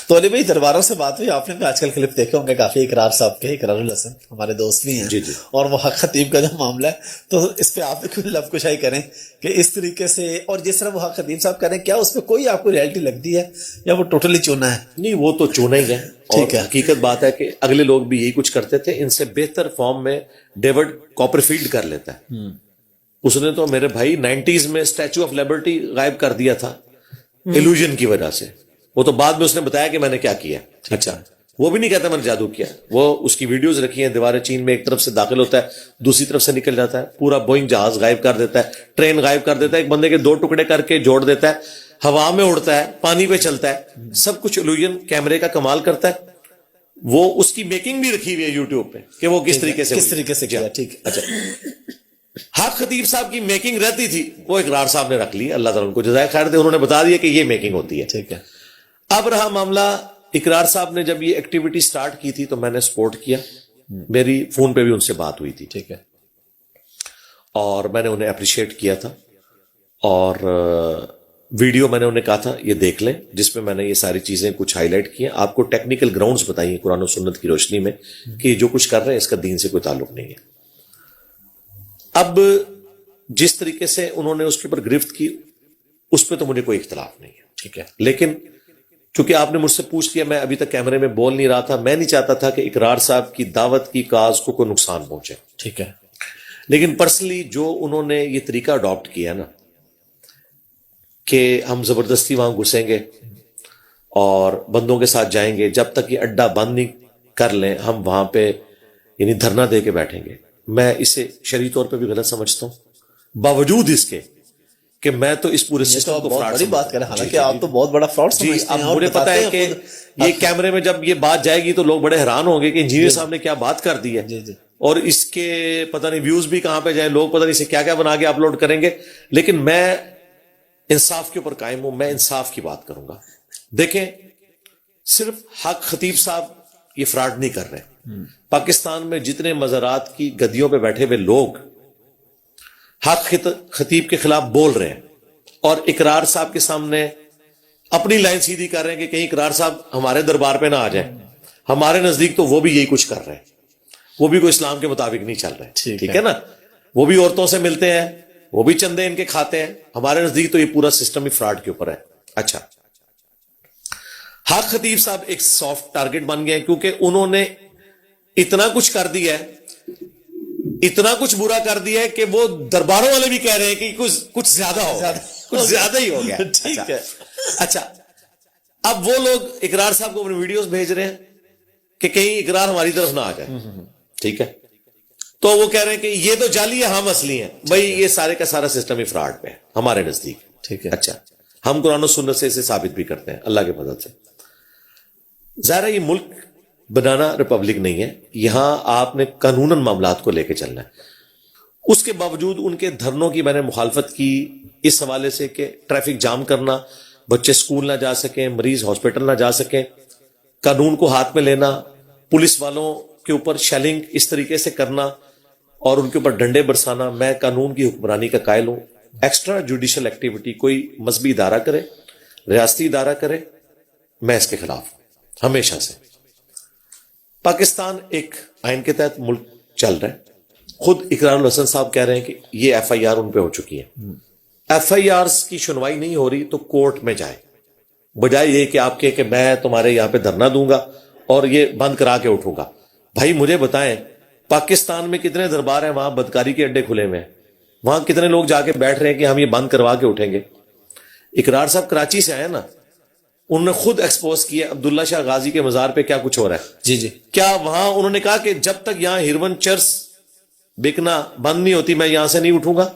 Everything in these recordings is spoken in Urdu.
تو علی بھائی درباروں سے بات ہوئی, آپ نے بھی آج کل کلپ دیکھے ہوں گے کافی, اقرار صاحب کے, اقرار الحسن ہمارے دوست بھی ہیں جی جی. اور وہ حق خطیب کا جو معاملہ ہے, تو اس پہ آپ بھی لب کشائی کریں کہ اس طریقے سے, اور جس طرح وہ حق خطیب صاحب کریں, کیا اس پہ کوئی آپ کو ریئلٹی لگتی ہے یا وہ ٹوٹلی چونا ہے؟ نہیں, وہ تو چونا ہی ہے. ٹھیک ہے, حقیقت بات ہے کہ اگلے لوگ بھی یہی کچھ کرتے تھے, ان سے بہتر فارم میں ڈیوڈ کاپرفیلڈ کر لیتا ہے. اس نے تو میرے بھائی 90s میں اسٹیچو آف لبرٹی غائب کر دیا تھا ایلوژن کی وجہ سے. وہ تو بعد میں اس نے بتایا کہ میں نے کیا کیا. اچھا, وہ بھی نہیں کہتا میں نے جادو کیا. وہ اس کی ویڈیوز رکھی ہیں, دیوار چین میں ایک طرف سے داخل ہوتا ہے دوسری طرف سے نکل جاتا ہے, پورا بوئنگ جہاز غائب کر دیتا ہے, ٹرین غائب کر دیتا ہے, ایک بندے کے 2 ٹکڑے کر کے جوڑ دیتا ہے, ہوا میں اڑتا ہے, پانی پہ چلتا ہے, سب کچھ ایلوژن کیمرے کا کمال کرتا ہے. وہ اس کی میکنگ بھی رکھی ہوئی ہے یوٹیوب پہ کہ وہ کس طریقے سے کیا. ٹھیک ہے. اچھا, حق خطیب صاحب کی میکنگ رہتی تھی, وہ اقرار صاحب نے رکھ لی, اللہ تعالیٰ ان کو جزائے خیر دے, انہوں نے بتا دیا کہ یہ میکنگ ہوتی ہے. ٹھیک ہے. اب رہا معاملہ, اقرار صاحب نے جب یہ ایکٹیویٹی سٹارٹ کی تھی تو میں نے سپورٹ کیا, میری فون پہ بھی ان سے بات ہوئی تھی. ٹھیک ہے. اور میں نے انہیں اپریشیٹ کیا تھا, اور ویڈیو میں نے انہیں کہا تھا یہ دیکھ لیں, جس میں نے یہ ساری چیزیں کچھ ہائی لائٹ کی ہیں, آپ کو ٹیکنیکل گراؤنڈز بتائی ہیں قرآن و سنت کی روشنی میں کہ جو کچھ کر رہے ہیں اس کا دین سے کوئی تعلق نہیں ہے. اب جس طریقے سے انہوں نے اس کے اوپر گرفت کی, اس پہ تو مجھے کوئی اختلاف نہیں ہے. ٹھیک ہے. لیکن چونکہ آپ نے مجھ سے پوچھ لیا, میں ابھی تک کیمرے میں بول نہیں رہا تھا, میں نہیں چاہتا تھا کہ اقرار صاحب کی دعوت کی کاز کو کوئی نقصان پہنچے. ٹھیک ہے. لیکن پرسنلی جو انہوں نے یہ طریقہ اڈاپٹ کیا نا کہ ہم زبردستی وہاں گھسیں گے اور بندوں کے ساتھ جائیں گے, جب تک یہ اڈا بند نہیں کر لیں ہم وہاں پہ یعنی دھرنا دے کے بیٹھیں گے, میں اسے شرعی طور پہ بھی غلط سمجھتا ہوں, باوجود اس کے کہ میں تو اس پورے سسٹم کو بہت بڑی بات کریں, حالانکہ آپ تو بہت بڑا فراڈ سمجھتے ہیں. اب مجھے پتا ہے کہ یہ کیمرے میں جب یہ بات جائے گی تو لوگ بڑے حیران ہوں گے کہ انجینئر صاحب نے کیا بات کر دی ہے, اور اس کے پتہ نہیں ویوز بھی کہاں پہ جائیں, لوگ پتہ نہیں اسے کیا کیا بنا کے اپلوڈ کریں گے. لیکن میں انصاف کے اوپر قائم ہوں, میں انصاف کی بات کروں گا. دیکھیں, صرف حق خطیب صاحب یہ فراڈ نہیں کر رہے, پاکستان میں جتنے مزارات کی گدیوں پہ بیٹھے ہوئے لوگ حق خطیب کے خلاف بول رہے ہیں اور اقرار صاحب کے سامنے اپنی لائن سیدھی کر رہے ہیں کہ کہیں اقرار صاحب ہمارے دربار پہ نہ آ جائیں. ہمارے نزدیک تو وہ بھی یہی کچھ کر رہے ہیں, وہ بھی کوئی اسلام کے مطابق نہیں چل رہے. ٹھیک ہے نا, وہ بھی عورتوں سے ملتے ہیں, وہ بھی چندے ان کے کھاتے ہیں. ہمارے نزدیک تو یہ پورا سسٹم ہی فراڈ کے اوپر ہے. اچھا, حق خطیب صاحب ایک سافٹ ٹارگٹ بن گئے کیونکہ انہوں نے اتنا کچھ کر دیا ہے, اتنا کچھ برا کر دیا ہے کہ وہ درباروں والے بھی کہہ رہے ہیں کہ کچھ زیادہ ہو گیا, کچھ زیادہ ہی ہو گیا. ٹھیک ہے. اچھا, اب وہ لوگ اقرار صاحب کو اپنی ویڈیوز بھیج رہے ہیں کہ کہیں اقرار ہماری طرف نہ آ جائے. ٹھیک ہے, تو وہ کہہ رہے ہیں کہ یہ تو جعلی ہے, ہم اصلی ہیں. بھائی یہ سارے کا سارا سسٹم ہی فراڈ پہ ہے ہمارے نزدیک. ٹھیک ہے. اچھا, ہم قرآن و سنت سے اسے ثابت بھی کرتے ہیں اللہ کے فضل سے. ظاہر ہے یہ ملک بنانا ریپبلک نہیں ہے, یہاں آپ نے قانوناً معاملات کو لے کے چلنا ہے. اس کے باوجود ان کے دھرنوں کی میں نے مخالفت کی اس حوالے سے کہ ٹریفک جام کرنا, بچے سکول نہ جا سکیں, مریض ہاسپٹل نہ جا سکیں, قانون کو ہاتھ میں لینا, پولیس والوں کے اوپر شیلنگ اس طریقے سے کرنا اور ان کے اوپر ڈنڈے برسانا. میں قانون کی حکمرانی کا قائل ہوں. ایکسٹرا جوڈیشل ایکٹیویٹی کوئی مذہبی ادارہ کرے, ریاستی ادارہ کرے, میں اس کے خلاف ہوں ہمیشہ سے. پاکستان ایک آئین کے تحت ملک چل رہا ہے. خود اقرار الحسن صاحب کہہ رہے ہیں کہ یہ ایف آئی آر ان پہ ہو چکی ہے. ایف آئی آرز کی سنوائی نہیں ہو رہی تو کورٹ میں جائے, بجائے یہ کہ آپ کہ میں تمہارے یہاں پہ دھرنا دوں گا اور یہ بند کرا کے اٹھوں گا. بھائی مجھے بتائیں, پاکستان میں کتنے دربار ہیں وہاں بدکاری کے اڈے کھلے ہوئے ہیں, وہاں کتنے لوگ جا کے بیٹھ رہے ہیں کہ ہم یہ بند کروا کے اٹھیں گے. اقرار صاحب کراچی سے آئے نا, انہوں نے خود ایکسپوز کیا عبداللہ شاہ غازی کے مزار پہ کیا کچھ ہو رہا ہے. جی کیا وہاں انہوں نے کہا کہ جب تک یہاں ہیروین چرس بکنا بند نہیں ہوتی میں یہاں سے نہیں اٹھوں گا.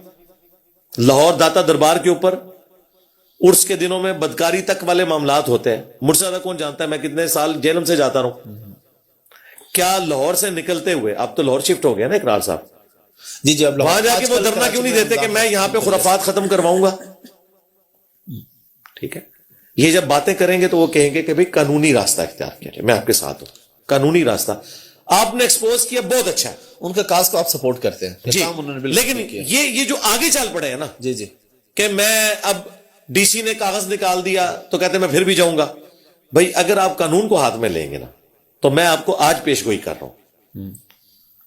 لاہور داتا دربار کے اوپر عرس کے دنوں میں بدکاری تک والے معاملات ہوتے ہیں. مجھ سے زیادہ کون جانتا ہے, میں کتنے سال جیلم سے جاتا رہوں. کیا لاہور سے نکلتے ہوئے, اب تو لاہور شفٹ ہو گیا نا اقرار صاحب, جی اب وہاں جا کے وہ دھرنا کیوں نہیں دیتے کہ میں یہاں پہ خرافات ختم کرواؤں گا. ٹھیک ہے, یہ جب باتیں کریں گے تو وہ کہیں گے کہ بھئی قانونی راستہ اختیار کیا, میں آپ کے ساتھ ہوں. قانونی راستہ آپ نے ایکسپوز کیا, بہت اچھا ہے, ان کا کاز کو آپ سپورٹ کرتے ہیں جی. لیکن یہ جو آگے چل پڑے ہیں نا, جی کہ میں اب ڈی سی نے کاغذ نکال دیا تو کہتے ہیں میں پھر بھی جاؤں گا, بھائی اگر آپ قانون کو ہاتھ میں لیں گے نا تو میں آپ کو آج پیش گوئی کر رہا ہوں،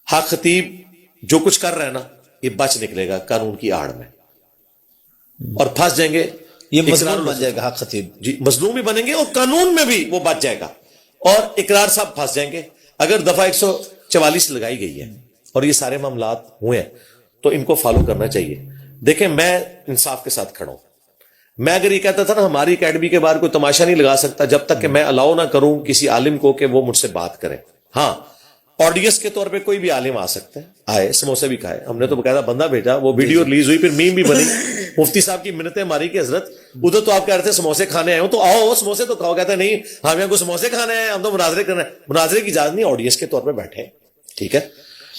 حق خطیب جو کچھ کر رہا ہے نا یہ بچ نکلے گا قانون کی آڑ میں اور پھنس جائیں گے، یہ مظلوم بن جائے گا حق خطیب. جی مظلوم بھی بنیں گے اور قانون میں بھی وہ بچ جائے گا، اور اقرار صاحب پھنس جائیں گے. اگر دفعہ 144 لگائی گئی ہے اور یہ سارے معاملات ہوئے ہیں تو ان کو فالو کرنا چاہیے. دیکھیں میں انصاف کے ساتھ کھڑا ہوں. میں اگر یہ کہتا تھا نا ہماری اکیڈمی کے باہر کوئی تماشا نہیں لگا سکتا جب تک کہ میں الاؤ نہ کروں کسی عالم کو کہ وہ مجھ سے بات کرے. ہاں آڈینس کے طور پہ کوئی بھی عالم آ سکتا ہے، آئے سموسے بھی کھائے، ہم نے تو باقاعدہ بندہ بھیجا، وہ ویڈیو ریلیز ہوئی، پھر میم بھی بنی، مفتی صاحب کی منتیں ماری کہ حضرت ادھر تو آپ کہہ رہے تھے سموسے کھانے آئے ہوں تو آؤ سموسے تو کھاؤ. کہتے ہیں نہیں ہم یہاں کو سموسے کھانے آئے ہیں، ہم تو مناظرے کرنا ہے. مناظرے کی اجازت نہیں، آڈینس کے طور پہ بیٹھے، ٹھیک ہے.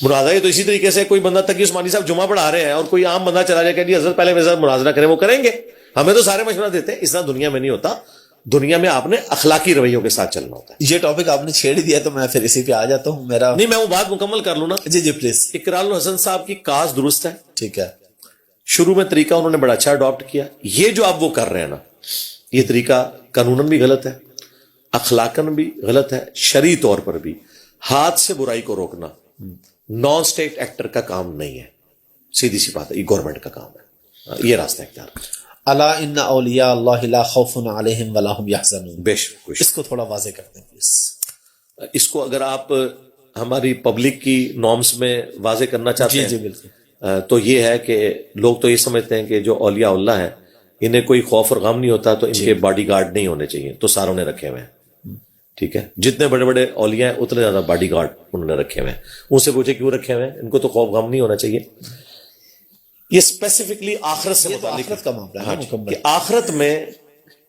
مناظرہ تو اسی طریقے سے کوئی بندہ تقی عثمانی صاحب جمعہ پڑھا رہے ہیں اور کوئی عام بندہ چلا جائے کہ جی حضرت پہلے میرے ساتھ مناظرہ کریں، وہ کریں گے. ہمیں تو سارے مشورہ دیتے ہیں. اس طرح دنیا میں نہیں ہوتا، دنیا میں آپ نے اخلاقی رویوں کے ساتھ چلنا ہوتا ہے. یہ ٹاپک آپ نے چھیڑ دیا تو میں پھر اسی پہ آ جاتا ہوں. میرا نہیں میں وہ بات مکمل کر لوں نا. جی جی پلیز. اقرار الحسن صاحب کی کاز درست ہے، ٹھیک ہے. شروع میں طریقہ انہوں نے بڑا اچھا اڈاپٹ کیا. یہ جو آپ وہ کر رہے ہیں نا یہ طریقہ قانوناً بھی غلط ہے، اخلاقاً بھی غلط ہے، شرعی طور پر بھی. ہاتھ سے برائی کو روکنا نان اسٹیٹ ایکٹر کا کام نہیں ہے، سیدھی سی بات ہے، یہ گورنمنٹ کا کام ہے. یہ راستہ اختیار کریں. الا ان اولیاء اللہ لا خوف علیہم ولا هم یحزنون. بے شک. اس کو تھوڑا واضح کرتے ہیں پلیز. اس کو اگر آپ ہماری پبلک کی نارمز میں واضح کرنا چاہتے ہیں جی بالکل. تو یہ ہے کہ لوگ تو یہ سمجھتے ہیں کہ جو اولیاء اللہ ہیں انہیں کوئی خوف اور غم نہیں ہوتا تو ان کے باڈی گارڈ نہیں ہونے چاہیے، تو ساروں نے رکھے ہوئے ہیں، ٹھیک ہے. جتنے بڑے بڑے اولیاء ہیں اتنے زیادہ باڈی گارڈ انہوں نے رکھے ہوئے ہیں. ان سے پوچھے کیوں رکھے ہوئے ہیں؟ ان کو تو خوف غم نہیں ہونا چاہیے. یہ اسپیسیفکلی آخرت سے متعلق آخرت کا معاملہ ہے مکمل. کہ آخرت میں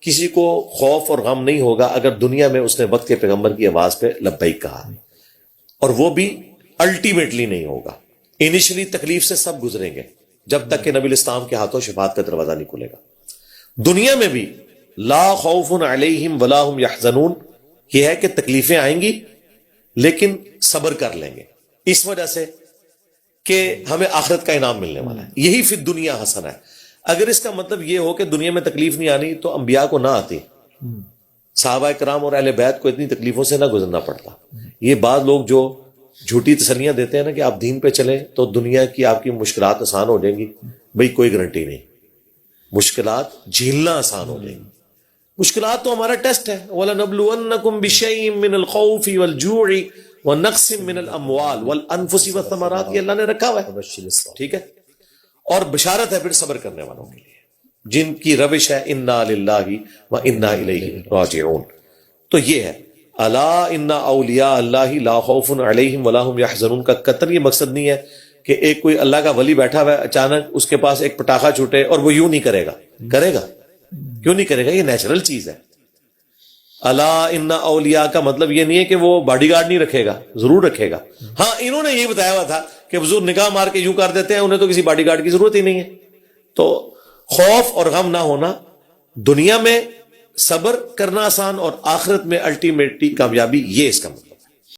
کسی کو خوف اور غم نہیں ہوگا اگر دنیا میں اس نے وقت کے پیغمبر کی آواز پہ لبیک کہا، اور وہ بھی الٹیمیٹلی نہیں ہوگا. انیشلی تکلیف سے سب گزریں گے جب تک کہ نبی الاسلام کے ہاتھوں شفاعت کا دروازہ نہیں کھلے گا. دنیا میں بھی لا خوف علیہم ولا هم یحزنون، یہ ہے کہ تکلیفیں آئیں گی لیکن صبر کر لیں گے، اس وجہ سے کہ ہمیں آخرت کا انعام ملنے والا ہے. یہی فی دنیا حسنہ ہے. اگر اس کا مطلب یہ ہو کہ دنیا میں تکلیف نہیں آنی تو انبیاء کو نہ آتی، صحابہ کرام اور اہل بیت کو اتنی تکلیفوں سے نہ گزرنا پڑتا. یہ بعض لوگ جو جھوٹی تسلیاں دیتے ہیں نا کہ آپ دین پہ چلیں تو دنیا کی آپ کی مشکلات آسان ہو جائیں گی، بھئی کوئی گارنٹی نہیں. مشکلات جھیلنا آسان ہو جائیں گی. مشکلات تو ہمارا ٹیسٹ ہے. وَلَنَبْلُوَنَّكُمْ بِشَيْءٍ مِّنَ الْخَوْفِ وَالْجُوعِ وَنَقْصٍ مِّنَ الْأَمْوَالِ وَالْأَنفُسِ وَالثَّمَرَاتِ، یہ اللہ نے رکھا ہوا ہے، ٹھیک ہے. اور بشارت ہے پھر صبر کرنے والوں کے لیے جن کی روش ہے اِنَّا لِلَّهِ وَإِنَّا إِلَيْهِ رَاجِعُونَ. تو یہ ہے الا ان اولیاء اللہ لا خوف علیہم ولا هم یحزنون کا قطعاً یہ مقصد نہیں ہے کہ ایک کوئی اللہ کا ولی بیٹھا ہوا ہے اچانک اس کے پاس ایک پٹاخہ چھوٹے اور وہ یوں نہیں کرے گا. کرے گا، کیوں نہیں کرے گا؟ یہ نیچرل چیز ہے. الا ان اولیاء کا مطلب یہ نہیں ہے کہ وہ باڈی گارڈ نہیں رکھے گا، ضرور رکھے گا. ہاں انہوں نے یہ بتایا ہوا تھا کہ حضور نگاہ مار کے یوں کر دیتے ہیں، انہیں تو کسی باڈی گارڈ کی ضرورت ہی نہیں ہے. تو خوف اور غم نہ ہونا، دنیا میں صبر کرنا آسان اور آخرت میں الٹیمیٹلی کامیابی، یہ اس کا مطلب.